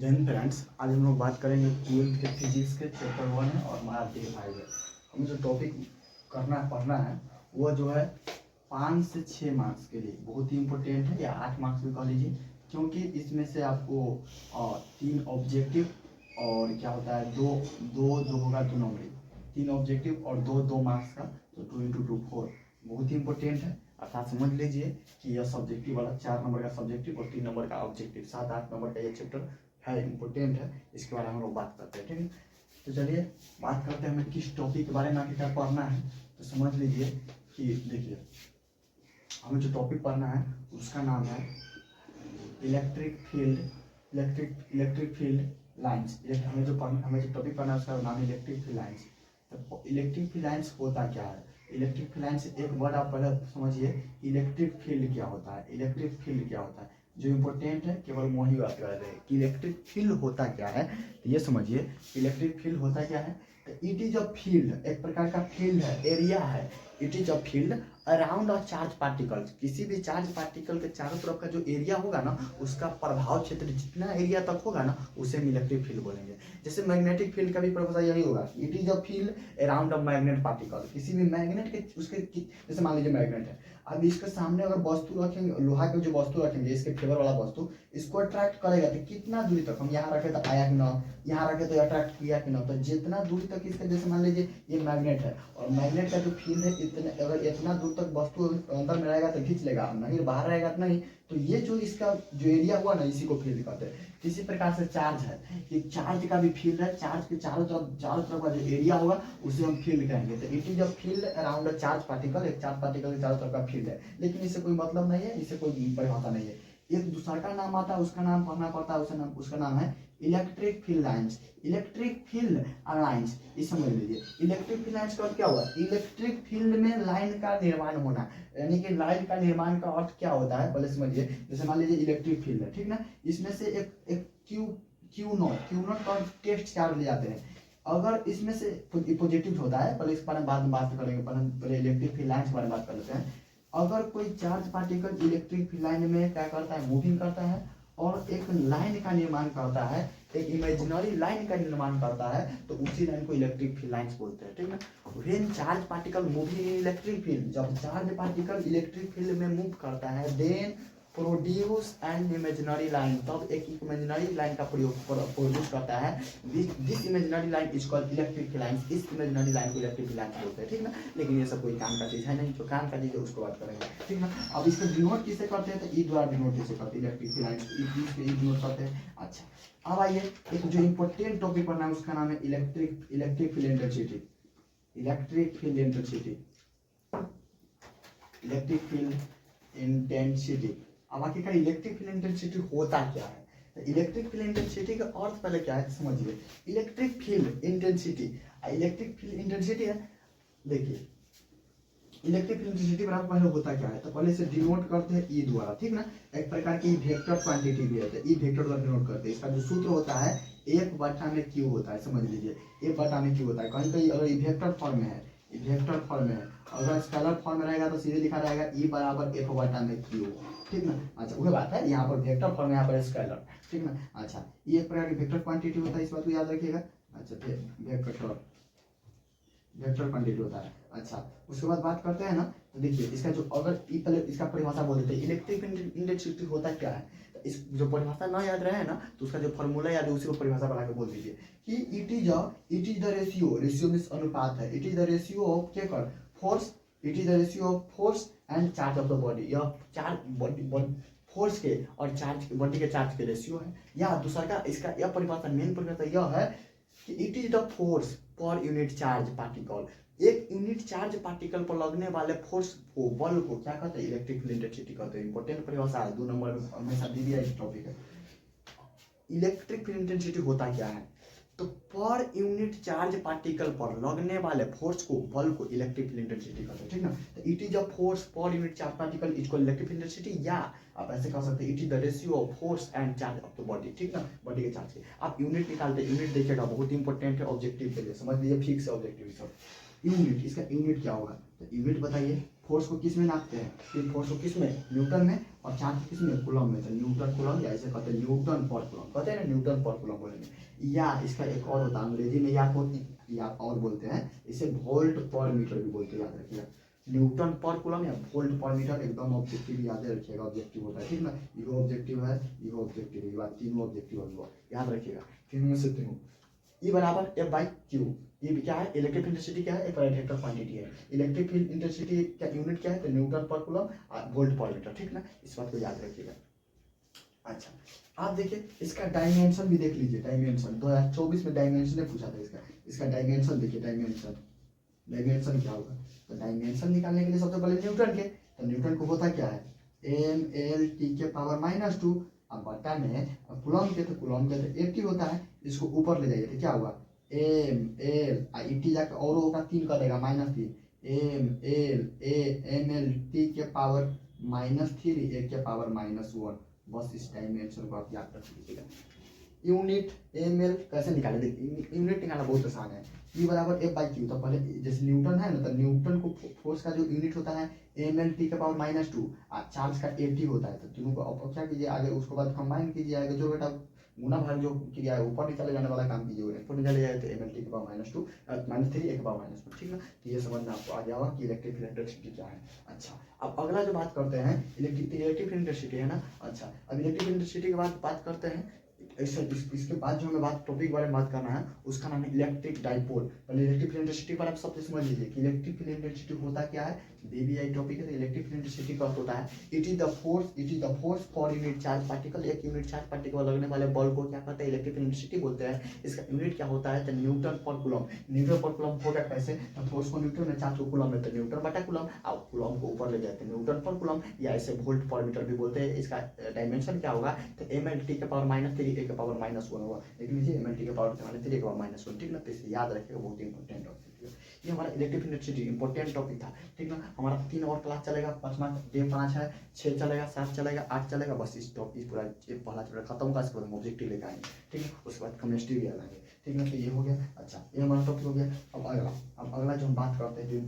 Then friends, आज हम लोग बात करेंगे 12th के फिजिक्स के चैप्टर 1 है और हमारा डे 5 है। हमें जो टॉपिक पढ़ना है वो जो है 5 से 6 मार्क्स के लिए बहुत ही इम्पोर्टेंट है, या 8 मार्क्स भी कह लीजिए, क्योंकि इसमें से आपको 3 ऑब्जेक्टिव और क्या होता है दो दो जो होगा 2 नंबर, 3 ऑब्जेक्टिव और 2 मार्क्स का, तो 2 × 2 4 बहुत ही इंपॉर्टेंट है। अर्थात समझ लीजिए कि यह सब्जेक्टिव वाला 4 नंबर का सब्जेक्टिव और 3 नंबर का ऑब्जेक्टिव, 7-8 नंबर का ये चैप्टर है, इम्पोर्टेंट है। इसके बारे में हम लोग बात करते हैं, ठीक है। तो चलिए बात करते हैं हमें किस टॉपिक के बारे में आखिरकार पढ़ना है। तो समझ लीजिए कि देखिए हमें जो टॉपिक पढ़ना है उसका नाम है इलेक्ट्रिक फील्ड लाइन्स। हमें जो टॉपिक पढ़ना है उसका नाम है इलेक्ट्रिक फील्ड लाइन्स। तो इलेक्ट्रिक फील्ड लाइन्स होता क्या है? इलेक्ट्रिक फील्ड लाइन्स एक वर्ड आप पहले समझिए, इलेक्ट्रिक फील्ड क्या होता है। इलेक्ट्रिक फील्ड क्या होता है जो इम्पोर्टेंट है, केवल वही बात कर रहे हैं कि इलेक्ट्रिक फील्ड होता क्या है। तो ये समझिए इलेक्ट्रिक फील्ड होता क्या है। तो इट इज अ फील्ड, एक प्रकार का फील्ड है, एरिया है। It is a field around a charge particle. किसी भी चार्ज पार्टिकल के चारों तरफ का जो एरिया होगा ना, उसका प्रभाव क्षेत्र जितना एरिया तक होगा ना, उसे हम इलेक्ट्रिक फील्ड बोलेंगे। जैसे मैग्नेटिक फील्ड का भी परिभाषा यही होगा, it is a field around a magnet particle. किसी भी मैग्नेट के उसके जैसे मान लीजिए मैग्नेट है, अब इसके सामने अगर वस्तु रखेंगे, लोहा के जो वस्तु रखेंगे, इसके फेवर वाला वस्तु, इसको अट्रैक्ट करेगा। तो कितना दूरी तक, हम यहाँ रखे तो आया कि ना, यहाँ रखे तो अट्रैक्ट किया कि ना, तो जितना दूरी तक इसके, जैसे मान लीजिए ये मैग्नेट है और मैग्नेट का जो फील्ड है इतने, अगर इतना दूर तक वस्तु अंदर में रहेगा तो खींच लेगा, नहीं बाहर रहेगा तो नहीं। तो ये जो इसका जो एरिया हुआ ना, इसी को फील्ड कहते हैं। किसी प्रकार से चार्ज है, कि चार्ज का भी फील्ड है, चार्ज के चारों तरफ का जो एरिया होगा उसे हम फील्ड कहेंगे। तो it is a field around a charge particle, एक चार्ज पार्टिकल के चारों तरफ का फील्ड है। लेकिन इससे कोई मतलब नहीं है, इससे कोई परिभाषा नहीं है। एक दूसरा का नाम आता है, उसका नाम पढ़ना पड़ता है, उसका नाम है electric field lines. Electric field lines, ये समझ लीजिए। इलेक्ट्रिक फील्ड लाइन्स का अर्थ क्या हुआ? इलेक्ट्रिक फील्ड में लाइन का निर्माण होना, यानी कि लाइन का निर्माण का अर्थ क्या होता है पहले समझिए। जैसे मान लीजिए इलेक्ट्रिक फील्ड है, ठीक ना, इसमें से एक क्यू नॉट का टेस्ट चार्ज ले जाते हैं। अगर इसमें से पॉजिटिव होता है, पहले इस बारे में बाद में बात करेंगे, पहले इलेक्ट्रिक फील्ड लाइन्स के बारे में बात कर लेते हैं। अगर कोई charge particle electric field line में क्या करता है, मूविंग करता है और एक लाइन का निर्माण करता है, एक इमेजिनरी लाइन का निर्माण करता है, तो उसी लाइन को इलेक्ट्रिक फील्ड लाइन्स बोलते हैं, ठीक है। When charge particle moving in electric field, जब चार्ज पार्टिकल इलेक्ट्रिक फील्ड में मूव करता है, then produce and imaginary line, तब एक इमेजिनरी लाइन का प्रयोग प्रोड्यूस करता है। This imaginary line is called electric field line. इस इमेजिनरी लाइन को इलेक्ट्रिक फील्ड लाइन बोलते हैं, ठीक ना। लेकिन ये सब कोई काम का चीज है नहीं, जो काम का चीज है उसको बात करेंगे, ठीक ना। अब इसको डिनोट किससे करते हैं? तो ई द्वारा डिनोट किससे करते हैं? इलेक्ट्रिक फील्ड लाइन ई डिनोट करते हैं। अच्छा, अब आइए एक जो इंपॉर्टेंट टॉपिक पढ़ना है उसका नाम है electric field intensity. Electric field intensity, electric field intensity. अब आखिरकार इलेक्ट्रिक फील्ड इंटेंसिटी होता क्या है? तो इलेक्ट्रिक फील्ड इंटेंसिटी का अर्थ पहले क्या है समझिए। इलेक्ट्रिक फील्ड इंटेंसिटी है, देखिए इलेक्ट्रिक फील्ड इंटेंसिटी बराबर पहले होता क्या है, तो पहले से डिनोट करते हैं ई द्वारा, ठीक ना। एक प्रकार की वेक्टर क्वांटिटी भी है, तो ई वेक्टर द्वारा डिनोट करते हैं। इसका जो सूत्र होता है 1/q होता है, समझ लीजिए 1/q होता है। कहीं कहीं अगर ई वेक्टर फॉर्म में है, वेक्टर फॉर्म में है, अगर स्केलर फॉर्म में रहेगा तो सीधे लिखा रहेगा E बराबर F/q, ठीक ना। अच्छा, वही बात है, यहाँ पर वेक्टर फॉर्म, यहाँ पर स्केलर, ठीक ना। अच्छा, ये एक प्रकार की वेक्टर क्वांटिटी होता है, इस बात को याद रखिएगा। अच्छा, वेक्टर क्वांटिटी होता है। अच्छा, उसके बाद बात करते हैं ना, तो देखिए इसका जो, अगर पहले इसका परिभाषा बोल देते हैं, इलेक्ट्रिक इंटेंसिटी होता क्या है। तो इस जो परिभाषा ना याद रहे ना, तो उसका जो फॉर्मूला याद है उसी को परिभाषा बना के बोल दीजिए कि it is the ratio means अनुपात है। It is the ratio of क्या कर force, it is the ratio of force and charge of the body. यह चार्ज बॉडी फोर्स के और चार्ज बॉडी के चार्ज के रेशियो है। या दूसरा का इसका यह परिभाषा, मेन परिभाषा यह है कि it is the force per unit charge particle. एक यूनिट चार्ज पार्टिकल पर लगने वाले फोर्स को, बल को क्या कहते हैं? इलेक्ट्रिक फील्ड इंटेंसिटी कहते हैं। इंपॉर्टेंट परिभाषा है, 2 नंबर में हमेशा दी दिया इस टॉपिक है। इलेक्ट्रिक फील्ड इंटेंसिटी होता क्या है? तो पर यूनिट चार्ज पार्टिकल पर लगने वाले फोर्स को, बल को इलेक्ट्रिक फील्ड इंटेंसिटी कहते हैं, ठीक ना। तो it is a force per unit charge particle is called electric field intensity, या आप ऐसे कह सकते हैं it is the ratio of force and charge of the body, ठीक ना। बॉडी के चार्ज के आप यूनिट निकालते हैं, यूनिट देखिएगा बहुत इंपॉर्टेंट है ऑब्जेक्टिव के लिए, समझ लीजिए फिक्स है ऑब्जेक्टिव सब। यूनिट, इसका यूनिट क्या होगा? तो यूनिट बताइए, फोर्स को किस में नापते हैं? फिर फोर्स को किस में? न्यूटन में, और चार्ज किसमें, कूलम में। तो न्यूटन कूलम, या इसे कहते हैं न्यूटन पर कूलम, कहते हैं ना न्यूटन पर कूलम बोलेंगे। या इसका एक और होता है अंग्रेजी में, या और बोलते हैं इसे वोल्ट पर मीटर भी बोलते हैं, याद रखिएगा। न्यूटन पर कूलम या वोल्ट पर मीटर एकदम ऑब्जेक्टिव याद रखिएगा, ऑब्जेक्टिव होता है, ठीक ना। ये ऑब्जेक्टिव है, ये ऑब्जेक्टिव है, ये बात तीनों ऑब्जेक्टिव होगा, याद रखिएगा। तीनों में से तीनों E बराबर F बाई क्यू। ये क्या है, इलेक्ट्रिक इंटेंसिटी क्या है, एक वेक्टर क्वांटिटी है। इलेक्ट्रिक फील्ड इंटेंसिटी का यूनिट क्या है, तो न्यूटन पर कूलम वोल्ट पर मीटर, ठीक ना। इस बात को याद रखिएगा। अच्छा, आप देखिए इसका डायमेंशन भी देख लीजिए। डायमेंशन 2024 में डायमेंशन पूछा था इसका डायमेंशन देखिए। डायमेंशन क्या होगा, तो डायमेंशन निकालने के लिए सबसे पहले न्यूटन के, तो न्यूटन को होता क्या है, mL t के पावर -2। अब बटा में कूलम के, तो कूलम के तो 80 होता है, इसको ऊपर ले जाइए तो क्या हुआ, mL t जाकर और होगा 3 कर देगा -3, mL t के पावर -3 a के पावर -1। बस इस डायमेंशन को आप याद रख लीजिएगा। यूनिट ml कैसे निकाले, देखिए यूनिट निकालना बहुत आसान है। E बराबर F बाई क्यू। तो पहले जैसे न्यूटन है ना, तो न्यूटन को फोर्स का जो यूनिट होता है ml t के पावर -2, चार्ज का 80 होता है। तो तीनों को अब क्या कीजिए, आगे उसके बाद कंबाइन कीजिए, आगे जो बेटा गुना भाग जो क्रिया है ऊपर निकाले जाने वाला काम कीजिए, ऊपर निकाले जाए तो ml t के पावर -2 -3 a के पावर -1, ठीक ना। तो ये समझ में आपको आ गया होगा कि इलेक्ट्रिक फील्ड इंटेंसिटी क्या है। अच्छा, अब अगला जो बात करते हैं इलेक्ट्रिक फील्ड इंटेंसिटी है ना। अच्छा, अब इलेक्ट्रिक इंटेंसिटी के बाद बात करते हैं इसके बाद जो हमें टॉपिक बारे में बात करना है उसका नाम है इलेक्ट्रिक डाइपोल। पहले इलेक्ट्रिक फील्ड इंटेंसिटी पर आप सबसे समझ लीजिए कि इलेक्ट्रिक फील्ड इंटेंसिटी होता क्या है। बीबीआई टॉपिक है, तो इलेक्ट्रिक फील्ड इंटेंसिटी का होता है it is the force for unit charge particle. एक यूनिट चार्ज पार्टिकल लगने वाले बल को क्या कहते हैं, इलेक्ट्रिक फील्ड इंटेंसिटी बोलते हैं। इसका यूनिट क्या होता है, तो न्यूटन पर कूलम। न्यूटन पर कूलम होगा कैसे, तो फोर्स को न्यूटन में, चार्ज को कूलम में, तो न्यूटन बटा कूलम। अब कूलम को ऊपर ले जाते हैं न्यूटन पर कूलम, या इसे वोल्ट पर मीटर भी बोलते हैं। इसका डायमेंशन क्या होगा, तो ml t के पावर -3 a के पावर -1 होगा। देख लीजिए ml t के पावर -3 a के पावर -1, ठीक ना। तो इसे याद रखिएगा, बहुत इंपॉर्टेंट टॉपिक है ये हमारा इलेक्ट्रिक इंटेंसिटी, इंपॉर्टेंट टॉपिक था, ठीक ना। हमारा 3 और क्लास चलेगा, 5 है, 6 चलेगा, 7 चलेगा, 8 चलेगा। बस इस टॉपिक पूरा पहला चैप्टर खत्म होगा, इसके बाद हम ऑब्जेक्टिव लेकर आएंगे, ठीक है। उसके बाद केमिस्ट्री भी आ जाएंगे, ठीक ना। तो ये हो गया। अच्छा, ये हमारा टॉपिक हो गया। अब अगला जो हम बात करते हैं